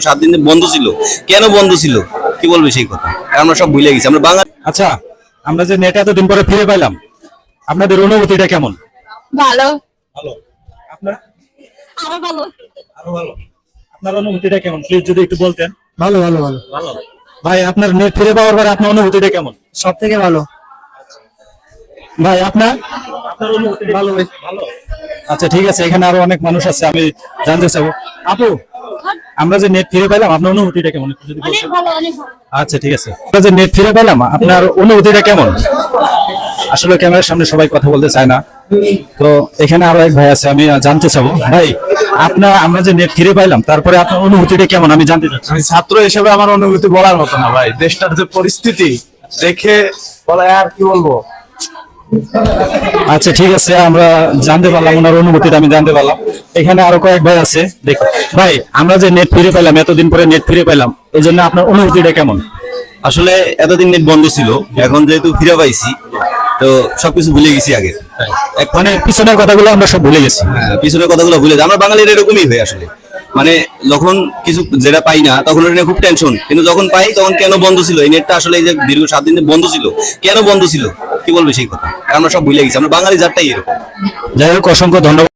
7 দিন বন্ধ ছিল, কেন বন্ধ ছিল কি বলবে সেই কথা? আমরা সব ভুলে গেছি আমরা বাঙালি। আচ্ছা, আমরা যে নেট এতদিন পরে ফিরে পাইলাম, আপনাদের অনুভূতিটা কেমন? ভালো। ভালো। আপনার? আরো ভালো। আরো ভালো। আপনার অনুভূতিটা কেমন প্লিজ যদি একটু বলতেন। ভালো ভালো ভালো ভালো। ভাই, আপনার নেট ফিরে পাওয়ার পরে আপনার অনুভূতিটা কেমন? সব থেকে ভালো। ভাই, আপনার অনুভূতি ভালো? ভালো। আচ্ছা, ঠিক আছে, এখানে আরো অনেক মানুষ আছে, আমি জানতে চাবো। আপু, আমরা যে নেট ফিরে পেলাম, আপনার অনুভূতিটা কেমন একটু যদি অনেক বলতেন। ভালো, অনেক ভালো। আচ্ছা, ঠিক আছে, আমরা যে নেট ফিরে পেলাম, আপনার অনুভূতিটা কেমন? আসলে ক্যামেরার সামনে সবাই কথা বলতে চায় না, তো এখানে আরো এক ভাই আছে, আমি জানতে চাবো। ভাই, আমরা যে নেট ফিরে পাইলাম, তারপরে আপনার অনুভূতিটা কেমন আমি জানতে চাচ্ছি। আমি ছাত্র হিসেবে আমার অনুভূতি বলার মতো না ভাই, দেশটার যে পরিস্থিতি দেখে বলা আর কি বলবো। আচ্ছা, ঠিক আছে, আমরা জানতে পারলাম ওনার অনুভূতিটা, আমি জানতে পারলাম। এখানে আরো কয়েক ভাই আছে, দেখো ভাই, আমরা যে নেট ফিরে পেলাম, এতদিন পরে নেট ফিরে পেলাম, এই জন্য আপনার অনুভূতিটা কেমন? আসলে এতদিন নেট বন্ধ ছিল, এখন যেহেতু ফিরে পাইছি তো সবকিছু ভুলে গেছি আগে। মানে পিছনের কথাগুলো আমরা সব ভুলে গেছি। পিছনের কথাগুলো ভুলে যাই, আমরা বাঙালির এরকমই হয় আসলে। মানে যখন কিছু যেটা পাই না তখন ওটা নিয়ে খুব টেনশন, কিন্তু যখন পাই তখন কেন বন্ধ ছিল এই নেটটা, আসলে এই যে দীর্ঘ 7 দিন বন্ধ ছিল, কেন বন্ধ ছিল কি বলবে সেই কথা? আমরা সব ভুলে গেছি, আমরা বাঙালি জাতটাই এরকম। যাই হোক, অসংখ্য ধন্যবাদ।